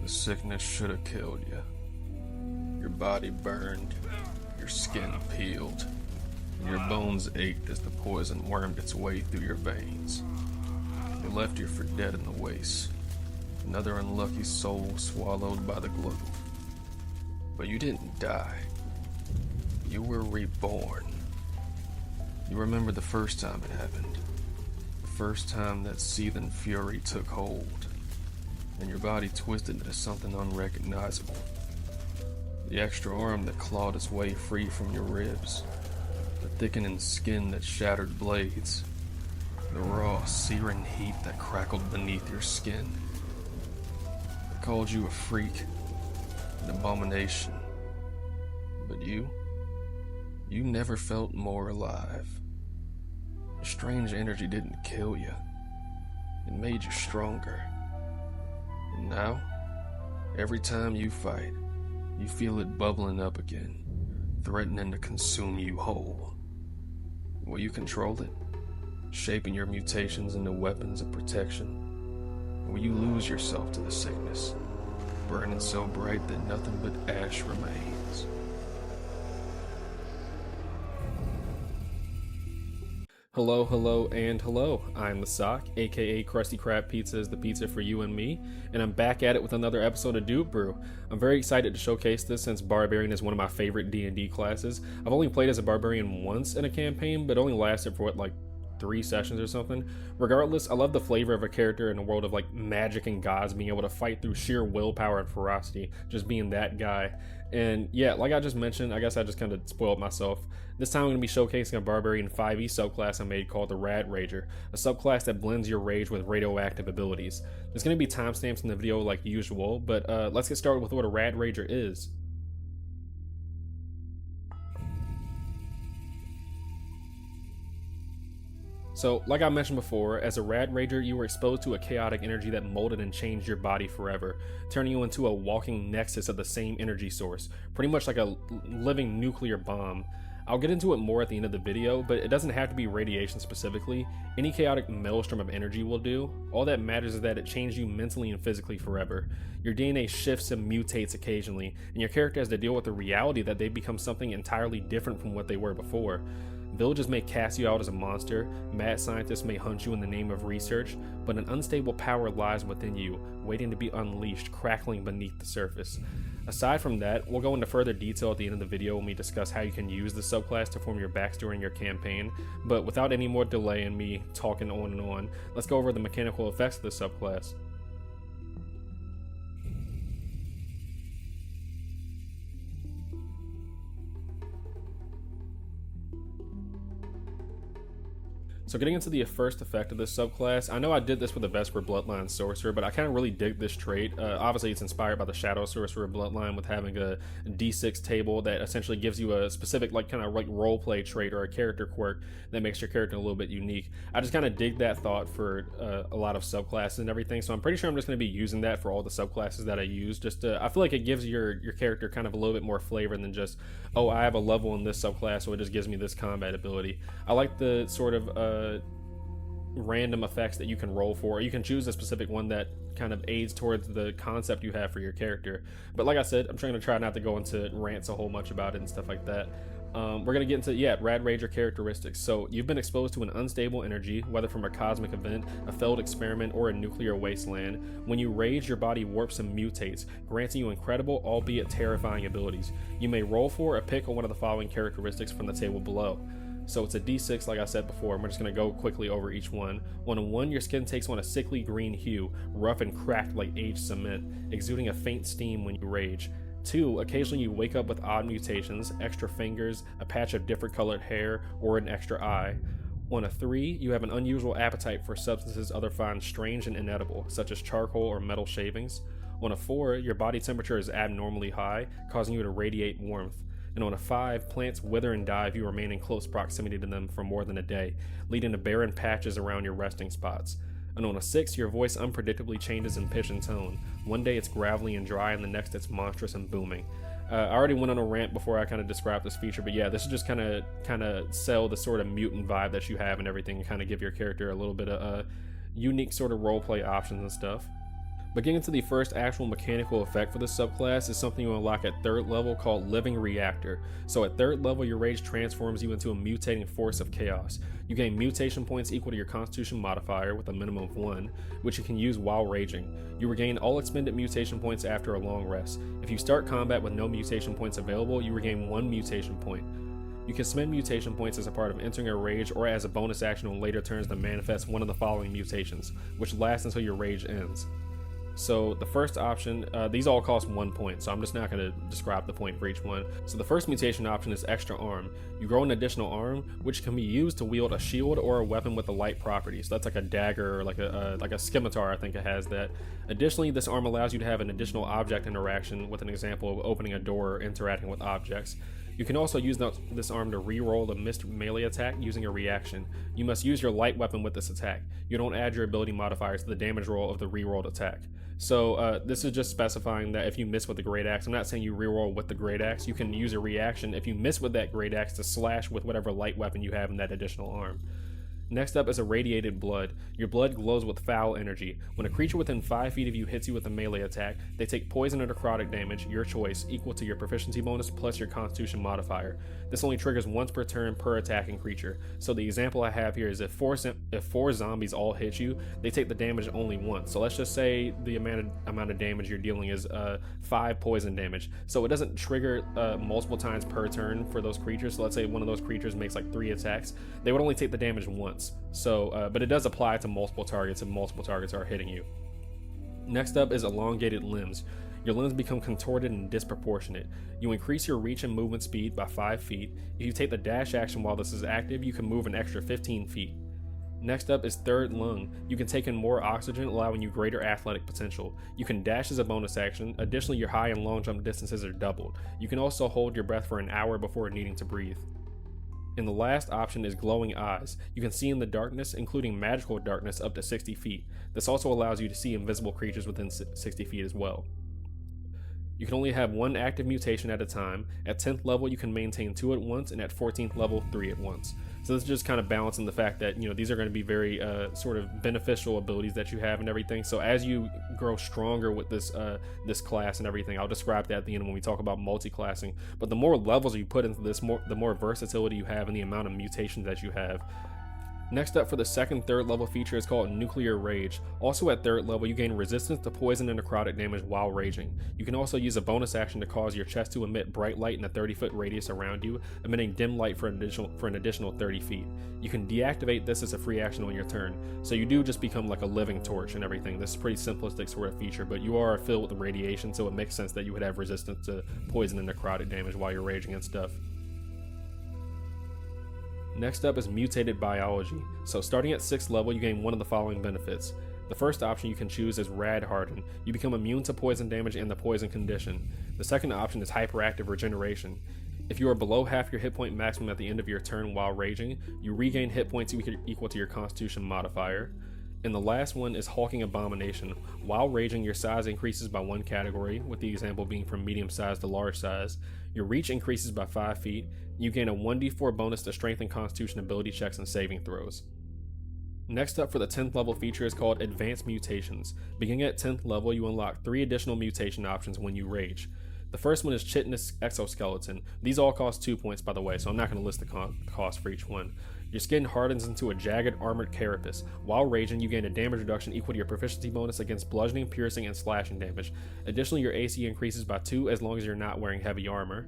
The sickness should have killed you. Your body burned, your skin peeled, and your bones ached as the poison wormed its way through your veins. They left you for dead in the waste, another unlucky soul swallowed by the glue. But you didn't die. You were reborn. You remember the first time it happened. The first time that seething fury took hold, and your body twisted into something unrecognizable. The extra arm that clawed its way free from your ribs. The thickening skin that shattered blades. The raw, searing heat that crackled beneath your skin. They called you a freak, an abomination. But you never felt more alive. The strange energy didn't kill you. It made you stronger. And now, every time you fight, you feel it bubbling up again, threatening to consume you whole. Will you control it, shaping your mutations into weapons of protection? Or will you lose yourself to the sickness, burning so bright that nothing but ash remains? Hello, hello, and hello. I'm the S.O.C.K, aka Krusty Krab Pizza is the pizza for you and me, and I'm back at it with another episode of Dude Brew. I'm very excited to showcase this since Barbarian is one of my favorite D&D classes. I've only played as a Barbarian once in a campaign, but only lasted for 3 sessions or something. Regardless, I love the flavor of a character in a world of magic and gods being able to fight through sheer willpower and ferocity, just being that guy. And yeah, like I just mentioned, I guess I just kind of spoiled myself. This time I'm going to be showcasing a Barbarian 5e subclass I made called the Rad-Rager, a subclass that blends your rage with radioactive abilities. There's going to be timestamps in the video like usual, but let's get started with what a Rad-Rager is. So, like I mentioned before, as a Rad-Rager, you were exposed to a chaotic energy that molded and changed your body forever, turning you into a walking nexus of the same energy source, pretty much like a living nuclear bomb. I'll get into it more at the end of the video, but it doesn't have to be radiation specifically. Any chaotic maelstrom of energy will do. All that matters is that it changed you mentally and physically forever. Your DNA shifts and mutates occasionally, and your character has to deal with the reality that they become something entirely different from what they were before. Villages may cast you out as a monster, mad scientists may hunt you in the name of research, but an unstable power lies within you, waiting to be unleashed, crackling beneath the surface. Aside from that, we'll go into further detail at the end of the video when we discuss how you can use the subclass to form your backstory in your campaign, but without any more delay in me talking on and on, let's go over the mechanical effects of the subclass. So getting into the first effect of this subclass, I know I did this with the Vesper Bloodline Sorcerer, but I kind of really dig this trait. Obviously it's inspired by the Shadow Sorcerer Bloodline with having a D6 table that essentially gives you a specific roleplay trait or a character quirk that makes your character a little bit unique. I just kind of dig that thought for a lot of subclasses and everything, so I'm pretty sure I'm just going to be using that for all the subclasses that I use. I feel like it gives your character kind of a little bit more flavor than just, oh, I have a level in this subclass, so it just gives me this combat ability. I like the sort of random effects that you can roll for, or you can choose a specific one that kind of aids towards the concept you have for your character. But like I said, I'm trying to try not to go into rants a whole much about it and stuff like that. We're going to get into, Rad-Rager characteristics. So you've been exposed to an unstable energy, whether from a cosmic event, a failed experiment, or a nuclear wasteland. When you rage, your body warps and mutates, granting you incredible, albeit terrifying abilities. You may roll for or pick on one of the following characteristics from the table below. So it's a D6 like I said before, and we're just going to go quickly over each one. On a 1, your skin takes on a sickly green hue, rough and cracked like aged cement, exuding a faint steam when you rage. 2, occasionally you wake up with odd mutations, extra fingers, a patch of different colored hair, or an extra eye. On a 3, you have an unusual appetite for substances others find strange and inedible, such as charcoal or metal shavings. On a 4, your body temperature is abnormally high, causing you to radiate warmth. And on a 5, plants wither and die if you remain in close proximity to them for more than a day, leading to barren patches around your resting spots. And on a 6, your voice unpredictably changes in pitch and tone. One day it's gravelly and dry, and the next it's monstrous and booming. I already went on a rant before I kind of described this feature, but yeah, this is just kind of sell the sort of mutant vibe that you have and everything, and kind of give your character a little bit of unique sort of roleplay options and stuff. But getting to the first actual mechanical effect for this subclass is something you unlock at 3rd level called Living Reactor. So at 3rd level, your rage transforms you into a mutating force of chaos. You gain mutation points equal to your constitution modifier with a minimum of 1, which you can use while raging. You regain all expended mutation points after a long rest. If you start combat with no mutation points available, you regain 1 mutation point. You can spend mutation points as a part of entering a rage or as a bonus action on later turns to manifest one of the following mutations, which lasts until your rage ends. So the first option, these all cost 1 point, so I'm just not going to describe the point for each one. So the first mutation option is Extra Arm. You grow an additional arm, which can be used to wield a shield or a weapon with a light property. So that's like a dagger or like a scimitar, I think it has that. Additionally, this arm allows you to have an additional object interaction, with an example of opening a door or interacting with objects. You can also use this arm to reroll a missed melee attack using a reaction. You must use your light weapon with this attack. You don't add your ability modifiers to the damage roll of the rerolled attack. So this is just specifying that if you miss with the Great Axe, I'm not saying you reroll with the Great Axe, you can use a reaction if you miss with that Great Axe to slash with whatever light weapon you have in that additional arm. Next up is Irradiated Blood. Your blood glows with foul energy. When a creature within 5 feet of you hits you with a melee attack, they take poison or necrotic damage, your choice, equal to your proficiency bonus plus your constitution modifier. This only triggers once per turn per attacking creature. So the example I have here is if four zombies all hit you, they take the damage only once. So let's just say the amount of damage you're dealing is 5 poison damage. So it doesn't trigger multiple times per turn for those creatures. So let's say one of those creatures makes like 3 attacks. They would only take the damage once. So, but it does apply to multiple targets if multiple targets are hitting you. Next up is Elongated Limbs. Your limbs become contorted and disproportionate. You increase your reach and movement speed by 5 feet. If you take the dash action while this is active, you can move an extra 15 feet. Next up is Third Lung. You can take in more oxygen, allowing you greater athletic potential. You can dash as a bonus action. Additionally, your high and long jump distances are doubled. You can also hold your breath for an hour before needing to breathe. And the last option is Glowing Eyes. You can see in the darkness, including magical darkness, up to 60 feet. This also allows you to see invisible creatures within 60 feet as well. You can only have 1 active mutation at a time. At 10th level, you can maintain 2 at once, and at 14th level, 3 at once. So this is just kind of balancing the fact that, these are going to be very sort of beneficial abilities that you have and everything. So as you grow stronger with this class and everything, I'll describe that at the end when we talk about multi-classing. But the more levels you put into this, the more versatility you have and the amount of mutations that you have. Next up for the second 3rd level feature is called Nuclear Rage. Also at 3rd level, you gain resistance to poison and necrotic damage while raging. You can also use a bonus action to cause your chest to emit bright light in a 30-foot radius around you, emitting dim light for an additional 30 feet. You can deactivate this as a free action on your turn, so you do just become like a living torch and everything. This is a pretty simplistic sort of feature, but you are filled with radiation, so it makes sense that you would have resistance to poison and necrotic damage while you're raging and stuff. Next up is Mutated Biology. So starting at 6th level, you gain one of the following benefits. The first option you can choose is Rad Harden. You become immune to poison damage and the poison condition. The second option is Hyperactive Regeneration. If you are below half your hit point maximum at the end of your turn while raging, you regain hit points equal to your Constitution modifier. And the last one is Hulking Abomination. While raging, your size increases by 1 category, with the example being from medium size to large size. Your reach increases by 5 feet. You gain a 1d4 bonus to strength and constitution ability checks and saving throws. Next up for the 10th level feature is called Advanced Mutations. Beginning at 10th level, you unlock 3 additional mutation options when you rage. The first one is Chitinous Exoskeleton. These all cost 2 points, by the way, so I'm not going to list the cost for each one. Your skin hardens into a jagged armored carapace. While raging, you gain a damage reduction equal to your proficiency bonus against bludgeoning, piercing, and slashing damage. Additionally, your AC increases by 2 as long as you're not wearing heavy armor.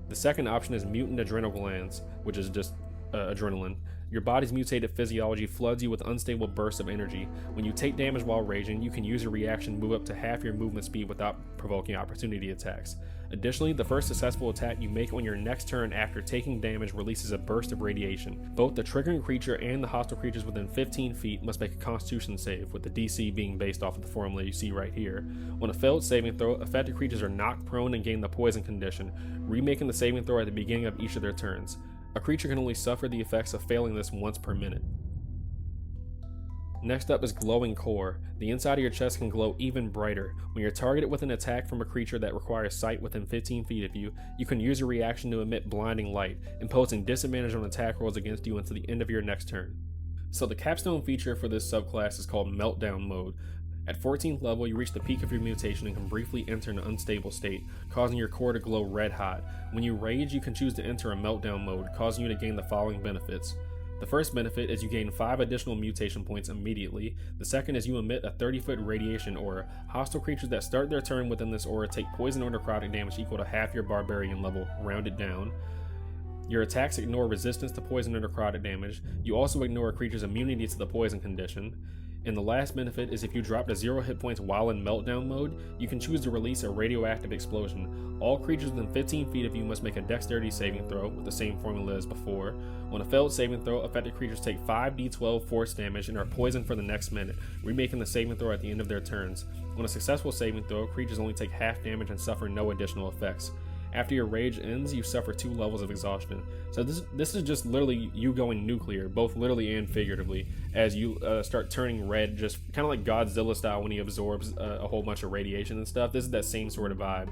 The second option is Mutant Adrenal Glands, which is just adrenaline. Your body's mutated physiology floods you with unstable bursts of energy. When you take damage while raging, you can use your reaction to move up to half your movement speed without provoking opportunity attacks. Additionally, the first successful attack you make on your next turn after taking damage releases a burst of radiation. Both the triggering creature and the hostile creatures within 15 feet must make a Constitution save, with the DC being based off of the formula you see right here. On a failed saving throw, affected creatures are knocked prone and gain the poison condition, remaking the saving throw at the beginning of each of their turns. A creature can only suffer the effects of failing this once per minute. Next up is Glowing Core. The inside of your chest can glow even brighter. When you're targeted with an attack from a creature that requires sight within 15 feet of you, you can use your reaction to emit blinding light, imposing disadvantage on attack rolls against you until the end of your next turn. So the capstone feature for this subclass is called Meltdown Mode. At 14th level, you reach the peak of your mutation and can briefly enter an unstable state, causing your core to glow red hot. When you rage, you can choose to enter a meltdown mode, causing you to gain the following benefits. The first benefit is you gain 5 additional mutation points immediately. The second is you emit a 30-foot radiation aura. Hostile creatures that start their turn within this aura take poison or necrotic damage equal to half your barbarian level, rounded down. Your attacks ignore resistance to poison or necrotic damage. You also ignore a creature's immunity to the poison condition. And the last benefit is if you drop to 0 hit points while in meltdown mode, you can choose to release a radioactive explosion. All creatures within 15 feet of you must make a dexterity saving throw with the same formula as before. On a failed saving throw, affected creatures take 5d12 force damage and are poisoned for the next minute, remaking the saving throw at the end of their turns. On a successful saving throw, creatures only take half damage and suffer no additional effects. After your rage ends, you suffer 2 levels of exhaustion. So this is just literally you going nuclear, both literally and figuratively, as you start turning red, just kind of like Godzilla style when he absorbs a whole bunch of radiation and stuff. This is that same sort of vibe.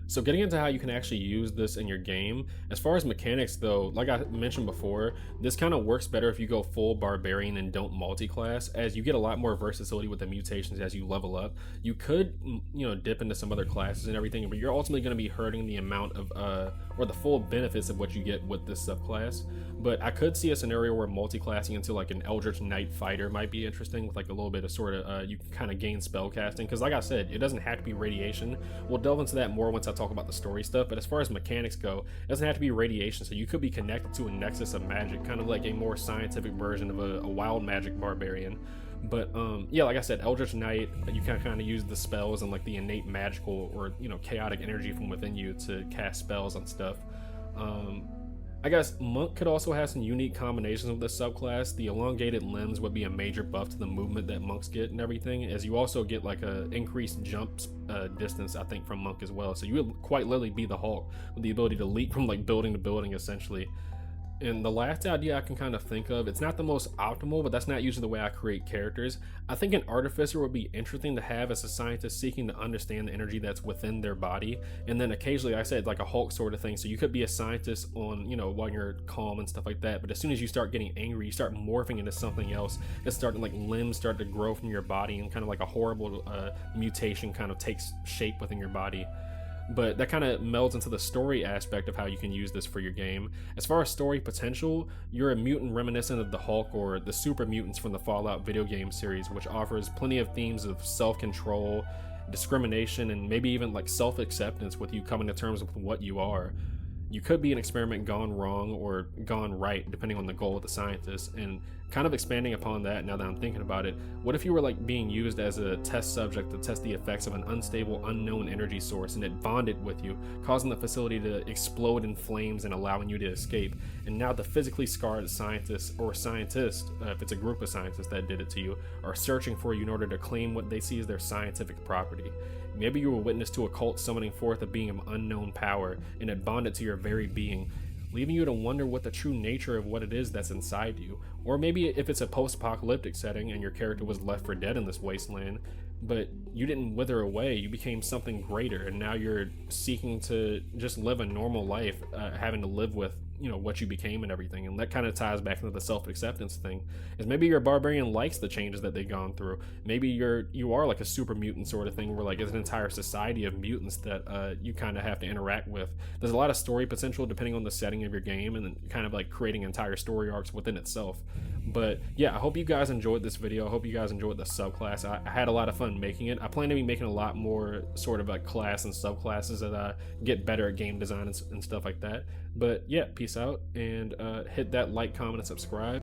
So getting into how you can actually use this in your game, as far as mechanics though, like I mentioned before, this kind of works better if you go full barbarian and don't multi-class, as you get a lot more versatility with the mutations as you level up. You could, dip into some other classes and everything, but you're ultimately going to be hurting the amount of, or the full benefits of what you get with this subclass. But I could see a scenario where multi-classing into like an Eldritch Knight fighter might be interesting, with like a little bit of sort of, you can kind of gain spell casting, because like I said, it doesn't have to be radiation. We'll delve into that more once I talk about the story stuff, but as far as mechanics go, it doesn't have to be radiation, so you could be connected to a nexus of magic, kind of like a more scientific version of a wild magic barbarian. But yeah, like I said, Eldritch Knight, you can kind of use the spells and like the innate magical or chaotic energy from within you to cast spells on stuff. I guess Monk could also have some unique combinations with this subclass. The elongated limbs would be a major buff to the movement that monks get and everything, as you also get like a increased jump distance, I think, from Monk as well. So you would quite literally be the Hulk with the ability to leap from like building to building essentially. And the last idea I can kind of think of, it's not the most optimal, but that's not usually the way I create characters. I think an artificer would be interesting to have as a scientist seeking to understand the energy that's within their body. And then occasionally, I said, like a Hulk sort of thing. So you could be a scientist on, while you're calm and stuff like that. But as soon as you start getting angry, you start morphing into something else. It's starting like limbs start to grow from your body, and kind of like a horrible mutation kind of takes shape within your body. But that kind of melds into the story aspect of how you can use this for your game. As far as story potential, you're a mutant reminiscent of the Hulk or the super mutants from the Fallout video game series, which offers plenty of themes of self-control, discrimination, and maybe even like self-acceptance, with you coming to terms with what you are. You could be an experiment gone wrong or gone right, depending on the goal of the scientist. And kind of expanding upon that, now that I'm thinking about it, what if you were like being used as a test subject to test the effects of an unstable, unknown energy source, and it bonded with you, causing the facility to explode in flames and allowing you to escape? And now the physically scarred scientist, or scientist, if it's a group of scientists that did it to you, are searching for you in order to claim what they see as their scientific property. Maybe you were witness to a cult summoning forth a being of unknown power, and it bonded to your very being, leaving you to wonder what the true nature of what it is that's inside you. Or maybe if it's a post-apocalyptic setting and your character was left for dead in this wasteland, but you didn't wither away, you became something greater, and now you're seeking to just live a normal life, having to live with what you became and everything. And that kind of ties back into the self-acceptance thing, is maybe your barbarian likes the changes that they've gone through. Maybe you are like a super mutant sort of thing, where like it's an entire society of mutants that you kind of have to interact with. There's a lot of story potential depending on the setting of your game, and then kind of like creating entire story arcs within itself. But yeah, I hope you guys enjoyed this video. I hope you guys enjoyed the subclass. I had a lot of fun making it. I plan to be making a lot more sort of like class and subclasses as I get better at game design and stuff like that. But yeah, peace out, and hit that like, comment, and subscribe.